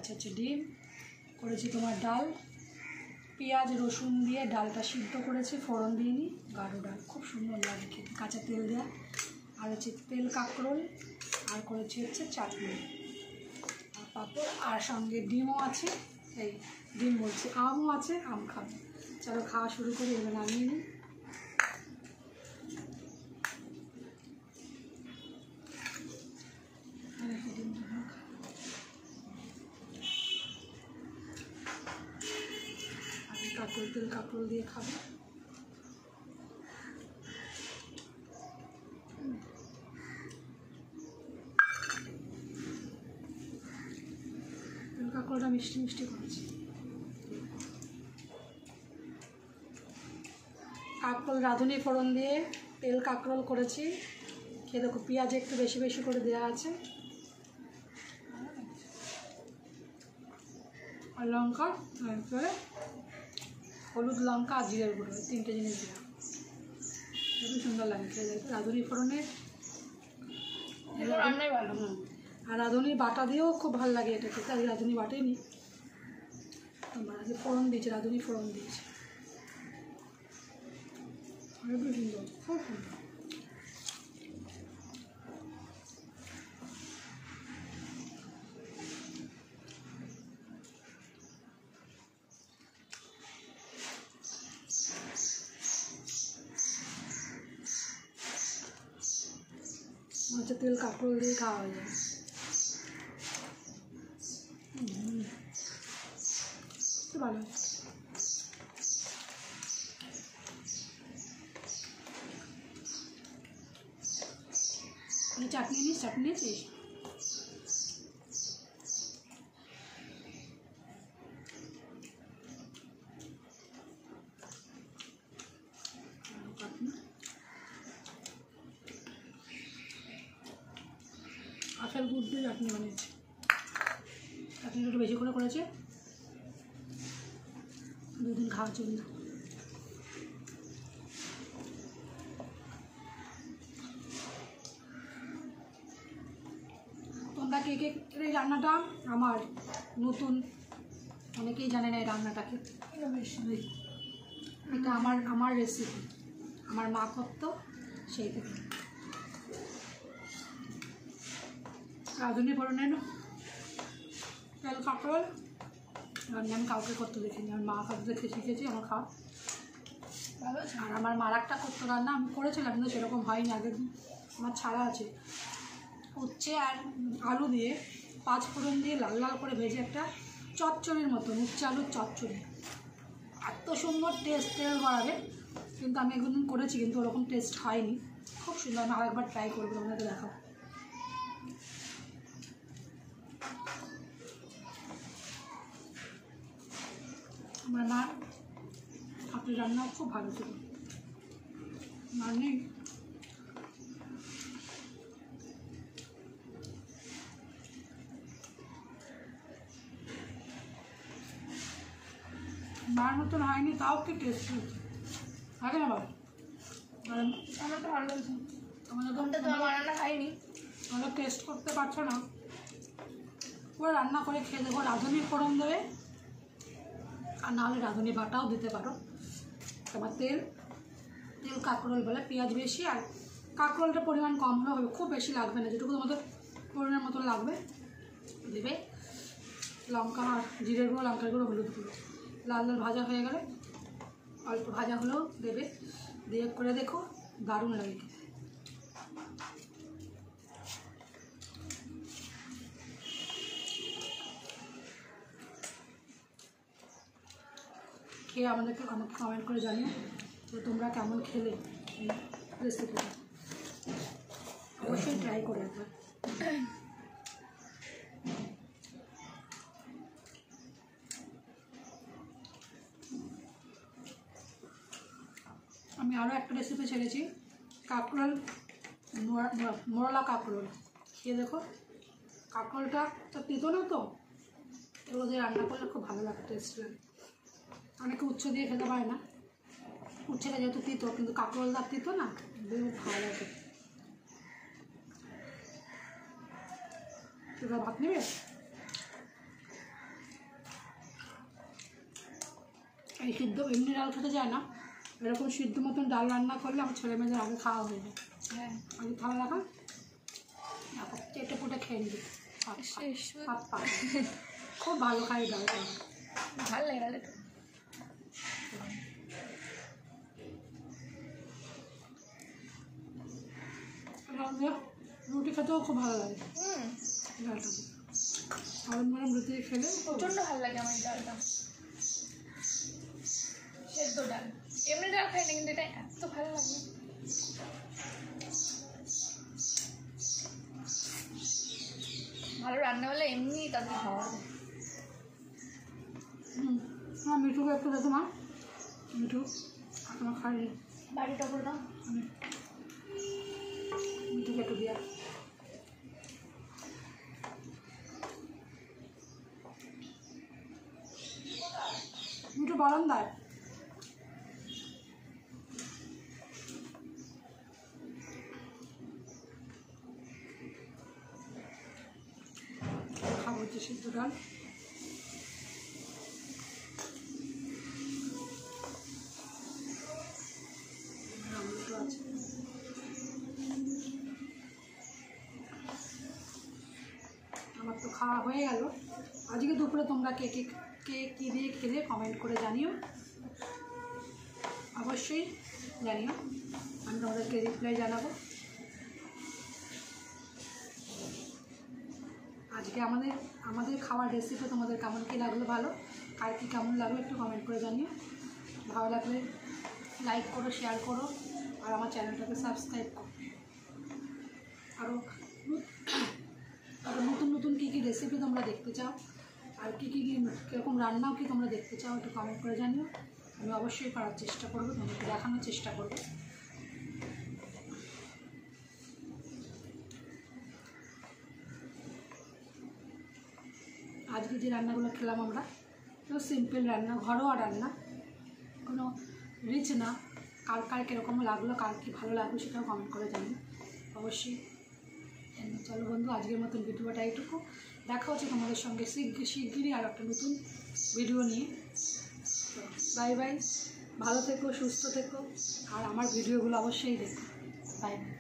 আছে হচ্ছে ডিম, করেছি তোমার ডাল, পেঁয়াজ রসুন দিয়ে ডালটা সিদ্ধ করেছি, ফোড়ন দিইনি, গাঢ় ডাল, খুব সুন্দর লাগে খেতে, কাঁচা তেল দেওয়া। আর হচ্ছে তেল কাঁকরোল, আর করেছি হচ্ছে চাটনি আর পাঁপড়, আর সঙ্গে ডিমও আছে, এই ডিম বলছি আমও আছে, আম খাবো। চলো খাওয়া শুরু করি, এবার নামিয়ে নিই। কাঁকরোল, তেল কাঁকরোল দিয়ে খাবো। তেল কাঁকরোলটা মিষ্টি মিষ্টি করেছি। কাঁকরোল রাঁধুনি ফোড়ন দিয়ে তেল কাঁকরোল করেছি, খেয়ে দেখো, পেঁয়াজ একটু বেশি বেশি করে দেওয়া আছে, আর লঙ্কা, তারপরে হলুদ, লঙ্কা আর জিরের গুঁড়ো, 3টে জিনিস দেওয়া, খুবই সুন্দর লাগে খেয়ে দেখো। রাঁধুনি ফোড়নের রান্নাই ভালো। আর রাঁধুনি বাটা দিয়েও খুব ভালো লাগে এটা খেতে। আজ রাঁধুনি বাটেই নি, তোমার আজকে ফোড়ন দিয়েছে, রাঁধুনি ফোড়ন দিয়েছে, খুবই সুন্দর, খুব সুন্দর। হচ্ছে তেল কাঁকরোল দিয়ে খাওয়া হয়ে যায়, ভালো। চাটনি নিস, চাটনি নিয়েছিস? আখের গুড় দিয়ে চাটনি বানিয়েছি, চাটনিটা একটু বেশি করে করেছে, 2 দিন খাওয়ার জন্য। তোমরা কে কে এই রান্নাটা আমার নতুন, অনেকেই জানে না এই রান্নাটাকে, এটা আমার রেসিপি, আমার মা করতো সেই থেকে। রাঁধুনি ফোড়নের তেল কাঁকরোল রান্না আমি কাউকে করতে দেখিনি, আমার মা কাউকে দেখে শিখেছি আমার খাওয়া। আর আমার মার একটা করতো রান্না, আমি করেছিলাম কিন্তু সেরকম হয়নি, আগের দিন আমার ছাড়া আছে। উচ্ছে আর আলু দিয়ে 5 ফোড়ন দিয়ে লাল লাল করে ভেজে একটা চচ্চড়ির মতন, উচ্ছে আলুর চচ্চড়ি, এত সুন্দর টেস্ট, তেল গড়াবে। কিন্তু আমি একদিন করেছি, কিন্তু ওরকম টেস্ট হয়নি, খুব সুন্দর। আমি আরেকবার ট্রাই করবো, আপনাকে দেখাবো। আমার মা আপনি রান্নাও খুব ভালো ছিল, মানে মার মতন হয়নি, তাও কি টেস্ট হয়েছে, আগে না বাবা? আমার তো ভালো লাগছে, আমাদের তো আমার রান্না খাইনি, তোমরা টেস্ট করতে পারছো না, পুরো রান্না করে খেয়ে দেখো। রাঁধুনি ফোড়ন দেবে, আর নাহলে রাঁধুনি বাটাও দিতে পারো। তোমার তেল কাঁকরোল বলে, পেঁয়াজ বেশি, আর কাঁকরোলটা পরিমাণ কম হলে হবে, খুব বেশি লাগবে না, যেটুকু তোমাদের পরিমাণ মতো লাগবে দেবে। লঙ্কা আর জিরের গুঁড়ো, লঙ্কার গুঁড়ো, হলুদ গুঁড়ো, লাল লাল ভাজা হয়ে গেলে অল্প ভাজা হলেও দেবে, দিয়ে করে দেখো, দারুণ লাগে খেতে। খেয়ে আমাকে কমেন্ট করে জানিও যে তোমরা কেমন খেলে এই রেসিপিটা, অবশ্যই ট্রাই করে একবার। আমি আরও একটা রেসিপি ছেড়েছি, কাঁকরোল, মোরলা কাঁকরোল, খেয়ে দেখো। কাঁকরোলটা তো তিতো না, তো এগুলো দিয়ে রান্না করলে খুব ভালো লাগে, টেস্ট লাগে। অনেকে উচ্ছে দিয়ে খেতে পারে না, উচ্ছেটা যেহেতু তিতো, কিন্তু কাঁকরোলটা তিতো না, বেশ ভালো লাগে। ভাত নেবে? এই সিদ্ধ এমনি ডাল খেতে যায় না, এরকম সিদ্ধ মতন ডাল রান্না করলে আমার ছেলে মেয়েদের আগে খাওয়া হয়ে যায়। হ্যাঁ আগে খাওয়া লাগা দেখো চেটে পুটে খেয়ে নিবি। খুব ভালো খাই ডালটা, ভালো লাগে ডাল। রুটি খেতেও খুব ভালো লাগে ডালটা, গরম গরম রুটি খেলে প্রচণ্ড ভালো লাগে আমার এই ডালটা, সেদ্ধ ডাল। এমনি ডাল খাই না, কিন্তু এটা এত ভালো লাগে। ভালো রান্না হলে এমনি তাদের খাওয়া যায়। হ্যাঁ মিঠুকে একটু দেখো মা, মিঠু তোমার খাই বাড়িটা করে দাও, মিঠুকে একটু দিয়া। মিঠু বারান্দায় খাবো হচ্ছে সিদ্ধ ডাল। আছে আমার তো খাওয়া হয়ে গেল। আজকে দুপুরে তোমরা কে কে কে কী দিয়ে খেলে কমেন্ট করে জানিও, অবশ্যই জানিও, আমি তোমাদেরকে রিপ্লাই জানাবো। আজকে আমাদের খাওয়ার রেসিপি তোমাদের কেমন কী লাগলো, ভালো আর কি কেমন লাগলো একটু কমেন্ট করে জানিও। ভালো লাগলে লাইক করো, শেয়ার করো, আর আমার চ্যানেলটাকে সাবস্ক্রাইব করো। আরও নতুন নতুন কী কী রেসিপি তোমরা দেখতে চাও, আর কীরকম রান্নাও কি তোমরা দেখতে চাও একটু কমেন্ট করে জানিও। আমি অবশ্যই করার চেষ্টা করবো, তোমাদেরকে দেখানোর চেষ্টা করবো। আজকে যে রান্নাগুলো খেলাম আমরা তো সিম্পল রান্না, ঘরোয়া রান্না, কোনো রিচ না। কার কার কীরকম লাগলো, কার কী ভালো লাগলো সেটাও কমেন্ট করে জানিও অবশ্যই। চলো বন্ধু, আজকের মতন ভিডিওটা এইটুকু। দেখা হচ্ছে তোমাদের সঙ্গে শিগগিরই আর একটা নতুন ভিডিও নিয়ে। বাই বাই, ভালো থেকো, সুস্থ থেকো, আর আমার ভিডিওগুলো অবশ্যই দেখো। Bye bye.